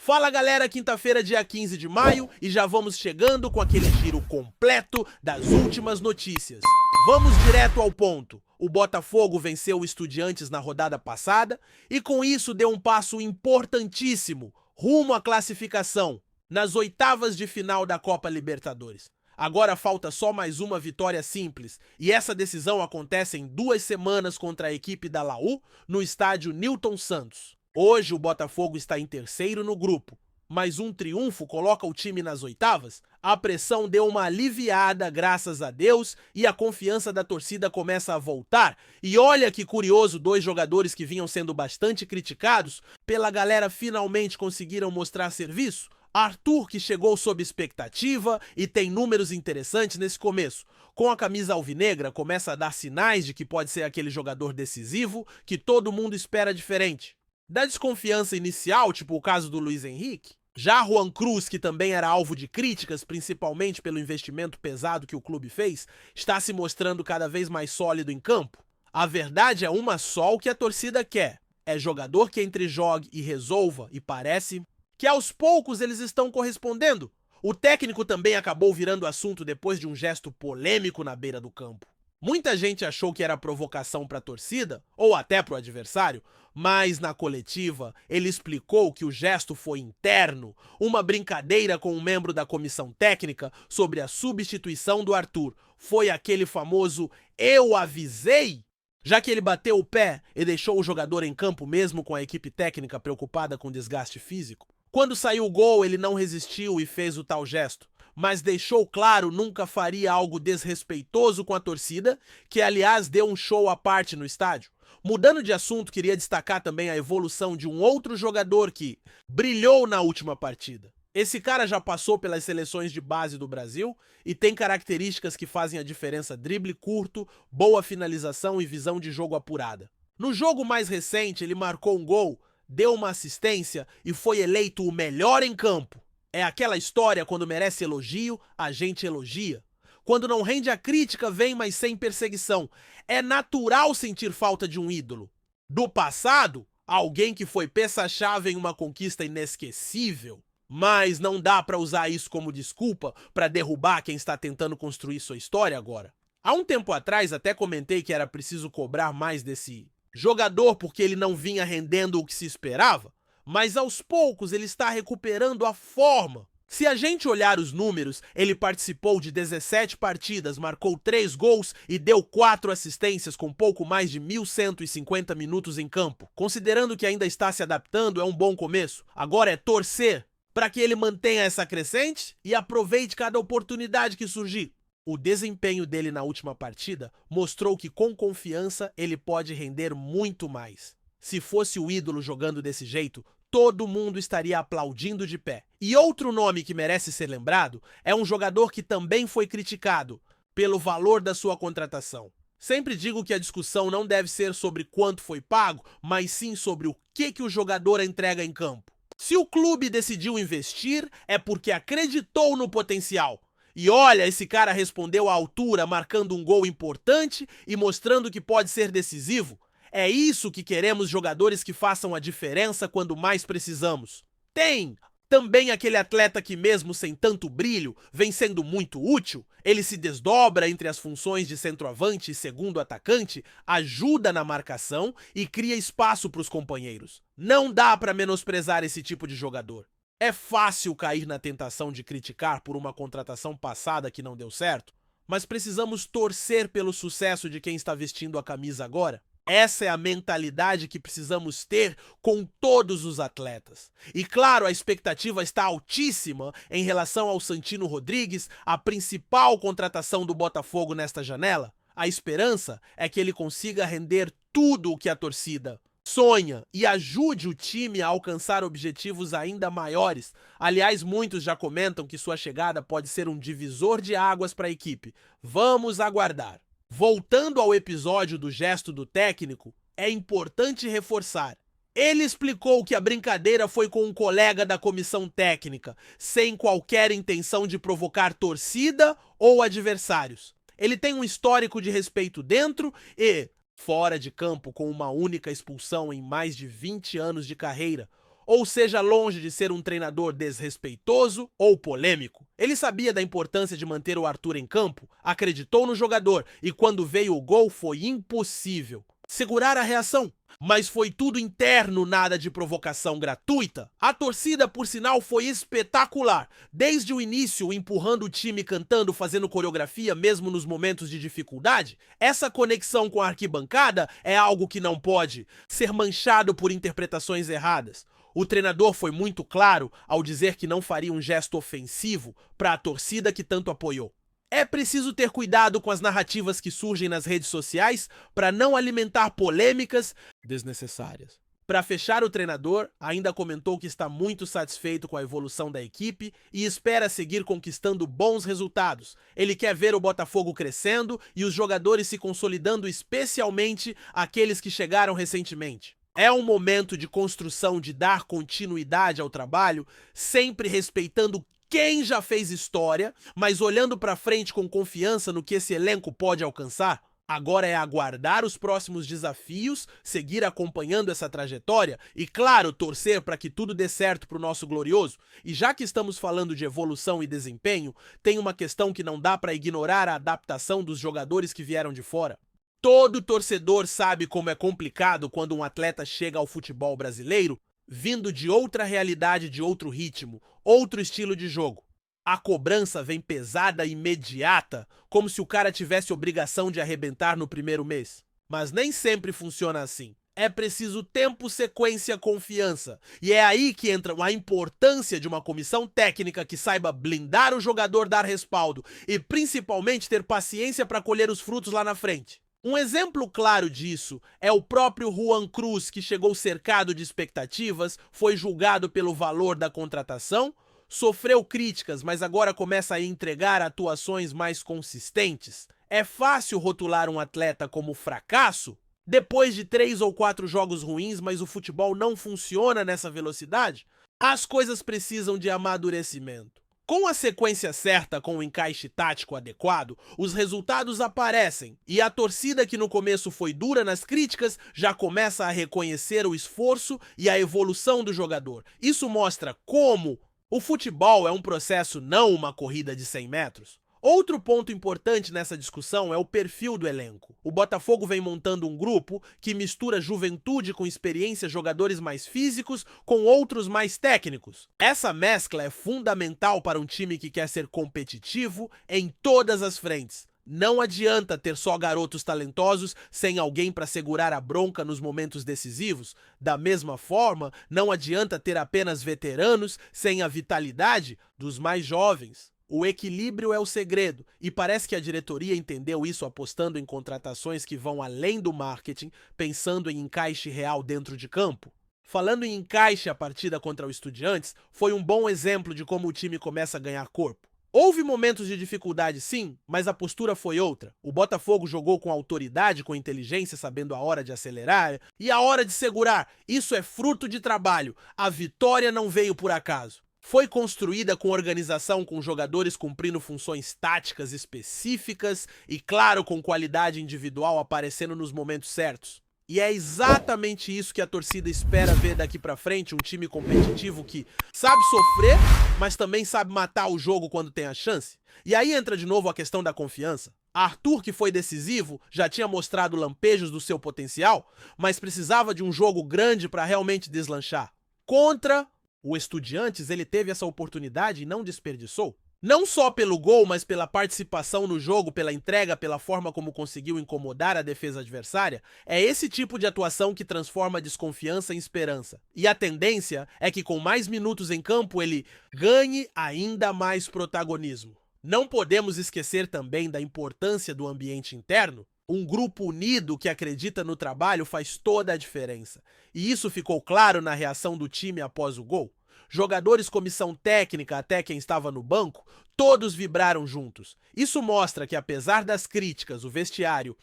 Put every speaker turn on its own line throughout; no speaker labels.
Fala galera, quinta-feira, dia 15 de maio, e já vamos chegando com aquele giro completo das últimas notícias. Vamos direto ao ponto. O Botafogo venceu o Estudiantes na rodada passada e com isso deu um passo importantíssimo rumo à classificação nas oitavas de final da Copa Libertadores. Agora falta só mais uma vitória simples e essa decisão acontece em 2 semanas contra a equipe da Laú no estádio Newton Santos. Hoje o Botafogo está em terceiro no grupo, mas um triunfo coloca o time nas oitavas. A pressão deu uma aliviada, graças a Deus, e a confiança da torcida começa a voltar. E olha que curioso, 2 jogadores que vinham sendo bastante criticados pela galera finalmente conseguiram mostrar serviço. Arthur, que chegou sob expectativa e tem números interessantes nesse começo. Com a camisa alvinegra, começa a dar sinais de que pode ser aquele jogador decisivo que todo mundo espera diferente. Da desconfiança inicial, tipo o caso do Luiz Henrique, já Juan Cruz, que também era alvo de críticas, principalmente pelo investimento pesado que o clube fez, está se mostrando cada vez mais sólido em campo. A verdade é uma só: o que a torcida quer é jogador que entre jogue e resolva, e parece que aos poucos eles estão correspondendo. O técnico também acabou virando assunto depois de um gesto polêmico na beira do campo. Muita gente achou que era provocação para a torcida, ou até para o adversário, mas na coletiva ele explicou que o gesto foi interno, uma brincadeira com um membro da comissão técnica sobre a substituição do Arthur. Foi aquele famoso "eu avisei", já que ele bateu o pé e deixou o jogador em campo mesmo com a equipe técnica preocupada com desgaste físico. Quando saiu o gol, ele não resistiu e fez o tal gesto, mas deixou claro nunca faria algo desrespeitoso com a torcida, que aliás deu um show à parte no estádio. Mudando de assunto, queria destacar também a evolução de um outro jogador que brilhou na última partida. Esse cara já passou pelas seleções de base do Brasil e tem características que fazem a diferença: drible curto, boa finalização e visão de jogo apurada. No jogo mais recente, ele marcou um gol, deu uma assistência e foi eleito o melhor em campo. É aquela história: quando merece elogio, a gente elogia. Quando não rende a crítica, vem, mas sem perseguição. É natural sentir falta de um ídolo. Do passado, alguém que foi peça-chave em uma conquista inesquecível. Mas não dá para usar isso como desculpa para derrubar quem está tentando construir sua história agora. Há um tempo atrás até comentei que era preciso cobrar mais desse jogador porque ele não vinha rendendo o que se esperava, mas aos poucos ele está recuperando a forma. Se a gente olhar os números, ele participou de 17 partidas, marcou 3 gols e deu 4 assistências com pouco mais de 1.150 minutos em campo. Considerando que ainda está se adaptando, é um bom começo. Agora é torcer para que ele mantenha essa crescente e aproveite cada oportunidade que surgir. O desempenho dele na última partida mostrou que com confiança ele pode render muito mais. Se fosse o ídolo jogando desse jeito, todo mundo estaria aplaudindo de pé. E outro nome que merece ser lembrado é um jogador que também foi criticado pelo valor da sua contratação. Sempre digo que a discussão não deve ser sobre quanto foi pago, mas sim sobre o que o jogador entrega em campo. Se o clube decidiu investir, é porque acreditou no potencial. E olha, esse cara respondeu à altura, marcando um gol importante e mostrando que pode ser decisivo. É isso que queremos: jogadores que façam a diferença quando mais precisamos. Tem também aquele atleta que, mesmo sem tanto brilho, vem sendo muito útil. Ele se desdobra entre as funções de centroavante e segundo atacante, ajuda na marcação e cria espaço para os companheiros. Não dá para menosprezar esse tipo de jogador. É fácil cair na tentação de criticar por uma contratação passada que não deu certo, mas precisamos torcer pelo sucesso de quem está vestindo a camisa agora. Essa é a mentalidade que precisamos ter com todos os atletas. E claro, a expectativa está altíssima em relação ao Santino Rodrigues, a principal contratação do Botafogo nesta janela. A esperança é que ele consiga render tudo o que a torcida sonha e ajude o time a alcançar objetivos ainda maiores. Aliás, muitos já comentam que sua chegada pode ser um divisor de águas para a equipe. Vamos aguardar. Voltando ao episódio do gesto do técnico, é importante reforçar: ele explicou que a brincadeira foi com um colega da comissão técnica, sem qualquer intenção de provocar torcida ou adversários. Ele tem um histórico de respeito dentro e fora de campo, com uma única expulsão em mais de 20 anos de carreira. ou seja longe de ser um treinador desrespeitoso ou polêmico. Ele sabia da importância de manter o Arthur em campo, acreditou no jogador e quando veio o gol foi impossível segurar a reação. Mas foi tudo interno, nada de provocação gratuita. A torcida, por sinal, foi espetacular. Desde o início, empurrando o time, cantando, fazendo coreografia, mesmo nos momentos de dificuldade. Essa conexão com a arquibancada é algo que não pode ser manchado por interpretações erradas. O treinador foi muito claro ao dizer que não faria um gesto ofensivo para a torcida que tanto apoiou. É preciso ter cuidado com as narrativas que surgem nas redes sociais para não alimentar polêmicas desnecessárias. Para fechar, o treinador ainda comentou que está muito satisfeito com a evolução da equipe e espera seguir conquistando bons resultados. Ele quer ver o Botafogo crescendo e os jogadores se consolidando, especialmente aqueles que chegaram recentemente. É um momento de construção, de dar continuidade ao trabalho, sempre respeitando quem já fez história, mas olhando para frente com confiança no que esse elenco pode alcançar. Agora é aguardar os próximos desafios, seguir acompanhando essa trajetória e, claro, torcer para que tudo dê certo para o nosso glorioso. E já que estamos falando de evolução e desempenho, tem uma questão que não dá para ignorar: a adaptação dos jogadores que vieram de fora. Todo torcedor sabe como é complicado quando um atleta chega ao futebol brasileiro vindo de outra realidade, de outro ritmo, outro estilo de jogo. A cobrança vem pesada e imediata, como se o cara tivesse obrigação de arrebentar no primeiro mês. Mas nem sempre funciona assim. É preciso tempo, sequência, confiança. E é aí que entra a importância de uma comissão técnica que saiba blindar o jogador, dar respaldo e principalmente ter paciência para colher os frutos lá na frente. Um exemplo claro disso é o próprio Juan Cruz, que chegou cercado de expectativas, foi julgado pelo valor da contratação, sofreu críticas, mas agora começa a entregar atuações mais consistentes. É fácil rotular um atleta como fracasso depois de 3 ou 4 jogos ruins, mas o futebol não funciona nessa velocidade? As coisas precisam de amadurecimento. Com a sequência certa, com o encaixe tático adequado, os resultados aparecem e a torcida, que no começo foi dura nas críticas, já começa a reconhecer o esforço e a evolução do jogador. Isso mostra como o futebol é um processo, não uma corrida de 100 metros. Outro ponto importante nessa discussão é o perfil do elenco. O Botafogo vem montando um grupo que mistura juventude com experiência, jogadores mais físicos com outros mais técnicos. Essa mescla é fundamental para um time que quer ser competitivo em todas as frentes. Não adianta ter só garotos talentosos sem alguém para segurar a bronca nos momentos decisivos. Da mesma forma, não adianta ter apenas veteranos sem a vitalidade dos mais jovens. O equilíbrio é o segredo, e parece que a diretoria entendeu isso, apostando em contratações que vão além do marketing, pensando em encaixe real dentro de campo. Falando em encaixe, a partida contra o Estudiantes foi um bom exemplo de como o time começa a ganhar corpo. Houve momentos de dificuldade, sim, mas a postura foi outra. O Botafogo jogou com autoridade, com inteligência, sabendo a hora de acelerar e a hora de segurar. Isso é fruto de trabalho. A vitória não veio por acaso. Foi construída com organização, com jogadores cumprindo funções táticas específicas e, claro, com qualidade individual aparecendo nos momentos certos. E é exatamente isso que a torcida espera ver daqui pra frente, um time competitivo que sabe sofrer, mas também sabe matar o jogo quando tem a chance. E aí entra de novo a questão da confiança. Arthur, que foi decisivo, já tinha mostrado lampejos do seu potencial, mas precisava de um jogo grande para realmente deslanchar. Contra o Estudiantes, ele teve essa oportunidade e não desperdiçou. Não só pelo gol, mas pela participação no jogo, pela entrega, pela forma como conseguiu incomodar a defesa adversária. É esse tipo de atuação que transforma a desconfiança em esperança. E a tendência é que com mais minutos em campo ele ganhe ainda mais protagonismo. Não podemos esquecer também da importância do ambiente interno. Um grupo unido que acredita no trabalho faz toda a diferença. E isso ficou claro na reação do time após o gol. Jogadores, comissão técnica, até quem estava no banco, todos vibraram juntos. Isso mostra que, apesar das críticas, o vestiário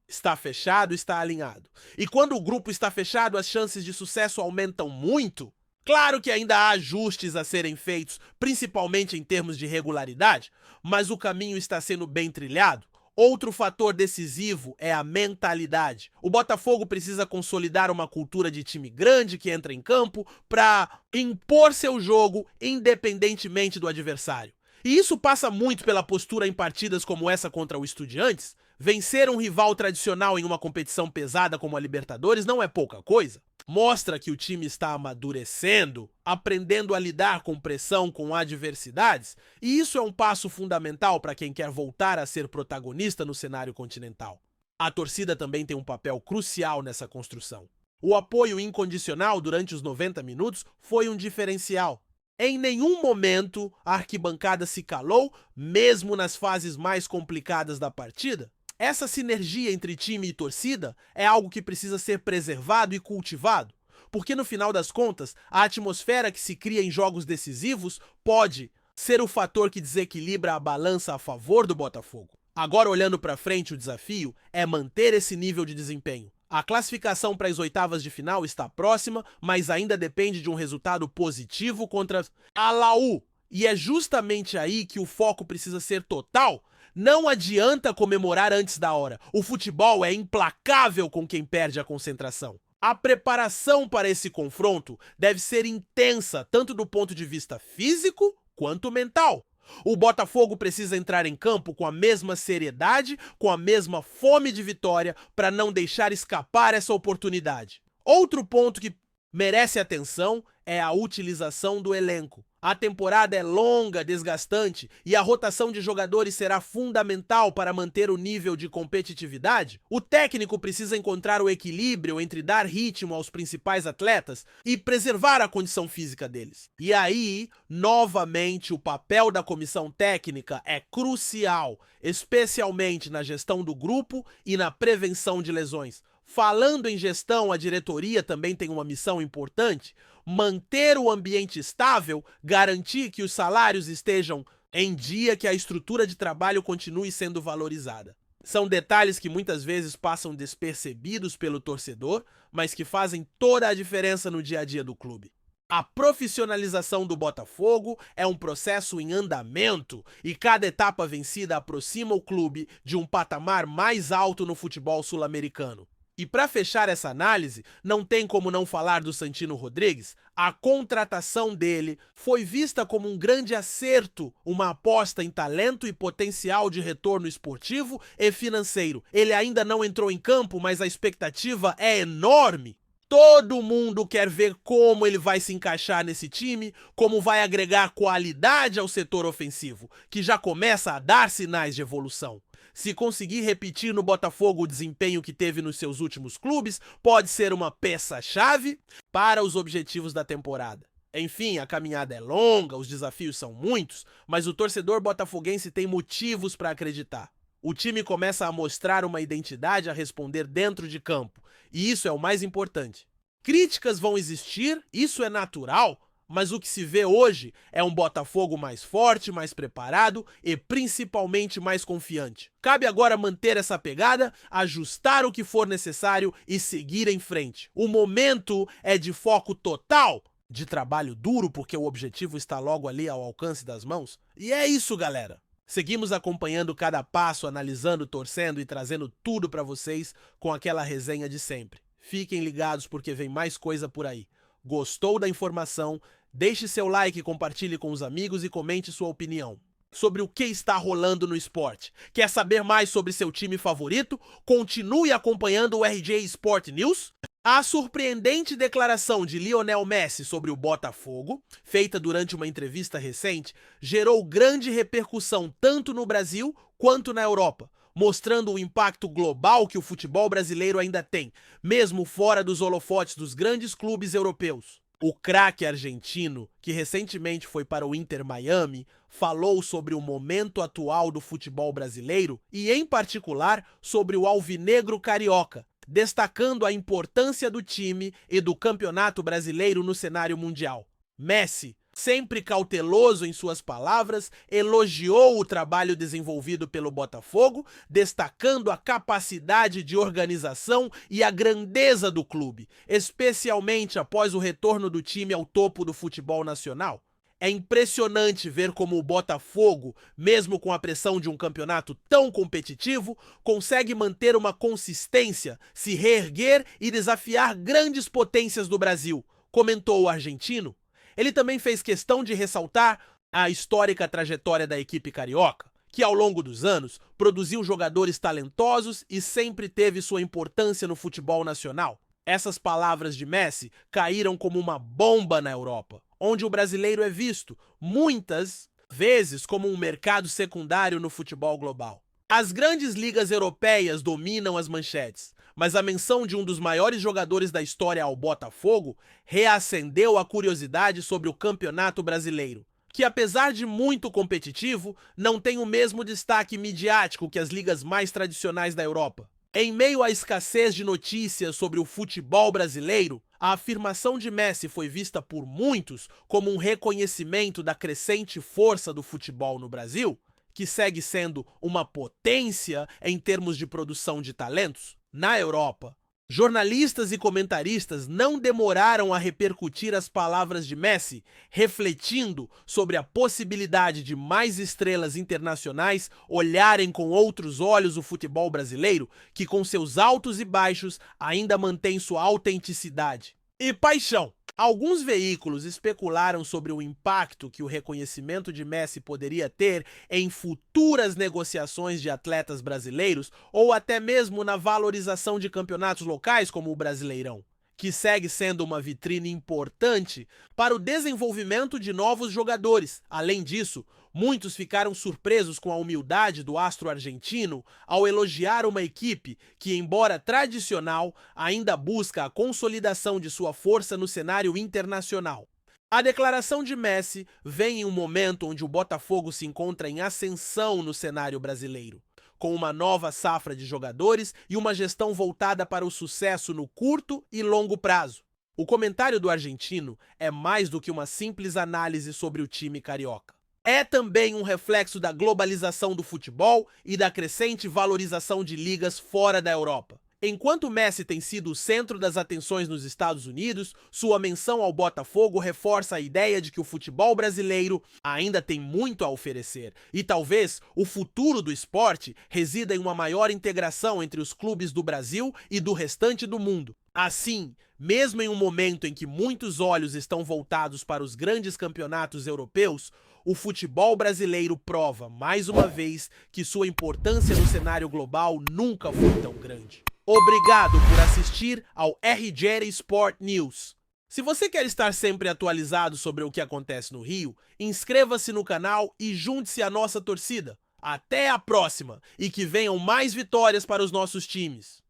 está fechado, está alinhado. E quando o grupo está fechado, as chances de sucesso aumentam muito. Claro que ainda há ajustes a serem feitos, principalmente em termos de regularidade, mas o caminho está sendo bem trilhado. Outro fator decisivo é a mentalidade. O Botafogo precisa consolidar uma cultura de time grande que entra em campo para impor seu jogo independentemente do adversário. E isso passa muito pela postura em partidas como essa contra o Estudiantes. Vencer um rival tradicional em uma competição pesada como a Libertadores não é pouca coisa. Mostra que o time está amadurecendo, aprendendo a lidar com pressão, com adversidades, e isso é um passo fundamental para quem quer voltar a ser protagonista no cenário continental. A torcida também tem um papel crucial nessa construção. O apoio incondicional durante os 90 minutos foi um diferencial. Em nenhum momento a arquibancada se calou, mesmo nas fases mais complicadas da partida. Essa sinergia entre time e torcida é algo que precisa ser preservado e cultivado, porque no final das contas, a atmosfera que se cria em jogos decisivos pode ser o fator que desequilibra a balança a favor do Botafogo. Agora, olhando para frente, o desafio é manter esse nível de desempenho. A classificação para as oitavas de final está próxima, mas ainda depende de um resultado positivo contra a Laú. E é justamente aí que o foco precisa ser total. Não adianta comemorar antes da hora. O futebol é implacável com quem perde a concentração. A preparação para esse confronto deve ser intensa, tanto do ponto de vista físico quanto mental. O Botafogo precisa entrar em campo com a mesma seriedade, com a mesma fome de vitória, para não deixar escapar essa oportunidade. Outro ponto que merece atenção é a utilização do elenco. A temporada é longa, desgastante e a rotação de jogadores será fundamental para manter o nível de competitividade. O técnico precisa encontrar o equilíbrio entre dar ritmo aos principais atletas e preservar a condição física deles. E aí, novamente, o papel da comissão técnica é crucial, especialmente na gestão do grupo e na prevenção de lesões. Falando em gestão, a diretoria também tem uma missão importante: manter o ambiente estável, garantir que os salários estejam em dia, que a estrutura de trabalho continue sendo valorizada. São detalhes que muitas vezes passam despercebidos pelo torcedor, mas que fazem toda a diferença no dia a dia do clube. A profissionalização do Botafogo é um processo em andamento e cada etapa vencida aproxima o clube de um patamar mais alto no futebol sul-americano. E para fechar essa análise, não tem como não falar do Santino Rodrigues. A contratação dele foi vista como um grande acerto, uma aposta em talento e potencial de retorno esportivo e financeiro. Ele ainda não entrou em campo, mas a expectativa é enorme. Todo mundo quer ver como ele vai se encaixar nesse time, como vai agregar qualidade ao setor ofensivo, que já começa a dar sinais de evolução. Se conseguir repetir no Botafogo o desempenho que teve nos seus últimos clubes, pode ser uma peça-chave para os objetivos da temporada. Enfim, a caminhada é longa, os desafios são muitos, mas o torcedor botafoguense tem motivos para acreditar. O time começa a mostrar uma identidade a responder dentro de campo, e isso é o mais importante. Críticas vão existir, isso é natural, mas o que se vê hoje é um Botafogo mais forte, mais preparado e principalmente mais confiante. Cabe agora manter essa pegada, ajustar o que for necessário e seguir em frente. O momento é de foco total, de trabalho duro, porque o objetivo está logo ali ao alcance das mãos. E é isso, galera. Seguimos acompanhando cada passo, analisando, torcendo e trazendo tudo para vocês com aquela resenha de sempre. Fiquem ligados porque vem mais coisa por aí. Gostou da informação? Deixe seu like, compartilhe com os amigos e comente sua opinião sobre o que está rolando no esporte. Quer saber mais sobre seu time favorito? Continue acompanhando o RJ Sport News. A surpreendente declaração de Lionel Messi sobre o Botafogo, feita durante uma entrevista recente, gerou grande repercussão tanto no Brasil quanto na Europa, mostrando o impacto global que o futebol brasileiro ainda tem, mesmo fora dos holofotes dos grandes clubes europeus. O craque argentino, que recentemente foi para o Inter Miami, falou sobre o momento atual do futebol brasileiro e, em particular, sobre o alvinegro carioca, destacando a importância do time e do campeonato brasileiro no cenário mundial. Messi, sempre cauteloso em suas palavras, elogiou o trabalho desenvolvido pelo Botafogo, destacando a capacidade de organização e a grandeza do clube, especialmente após o retorno do time ao topo do futebol nacional. É impressionante ver como o Botafogo, mesmo com a pressão de um campeonato tão competitivo, consegue manter uma consistência, se reerguer e desafiar grandes potências do Brasil, comentou o argentino. Ele também fez questão de ressaltar a histórica trajetória da equipe carioca, que ao longo dos anos produziu jogadores talentosos e sempre teve sua importância no futebol nacional. Essas palavras de Messi caíram como uma bomba na Europa, onde o brasileiro é visto, muitas vezes, como um mercado secundário no futebol global. As grandes ligas europeias dominam as manchetes, mas a menção de um dos maiores jogadores da história ao Botafogo reacendeu a curiosidade sobre o Campeonato Brasileiro, que apesar de muito competitivo, não tem o mesmo destaque midiático que as ligas mais tradicionais da Europa. Em meio à escassez de notícias sobre o futebol brasileiro, a afirmação de Messi foi vista por muitos como um reconhecimento da crescente força do futebol no Brasil, que segue sendo uma potência em termos de produção de talentos. Na Europa, jornalistas e comentaristas não demoraram a repercutir as palavras de Messi, refletindo sobre a possibilidade de mais estrelas internacionais olharem com outros olhos o futebol brasileiro, que com seus altos e baixos ainda mantém sua autenticidade e paixão. Alguns veículos especularam sobre o impacto que o reconhecimento de Messi poderia ter em futuras negociações de atletas brasileiros ou até mesmo na valorização de campeonatos locais como o Brasileirão, que segue sendo uma vitrine importante para o desenvolvimento de novos jogadores. Além disso, muitos ficaram surpresos com a humildade do astro argentino ao elogiar uma equipe que, embora tradicional, ainda busca a consolidação de sua força no cenário internacional. A declaração de Messi vem em um momento onde o Botafogo se encontra em ascensão no cenário brasileiro, com uma nova safra de jogadores e uma gestão voltada para o sucesso no curto e longo prazo. O comentário do argentino é mais do que uma simples análise sobre o time carioca. É também um reflexo da globalização do futebol e da crescente valorização de ligas fora da Europa. Enquanto Messi tem sido o centro das atenções nos Estados Unidos, sua menção ao Botafogo reforça a ideia de que o futebol brasileiro ainda tem muito a oferecer e talvez o futuro do esporte resida em uma maior integração entre os clubes do Brasil e do restante do mundo. Assim, mesmo em um momento em que muitos olhos estão voltados para os grandes campeonatos europeus, o futebol brasileiro prova, mais uma vez, que sua importância no cenário global nunca foi tão grande. Obrigado por assistir ao RJ Sport News. Se você quer estar sempre atualizado sobre o que acontece no Rio, inscreva-se no canal e junte-se à nossa torcida. Até a próxima e que venham mais vitórias para os nossos times.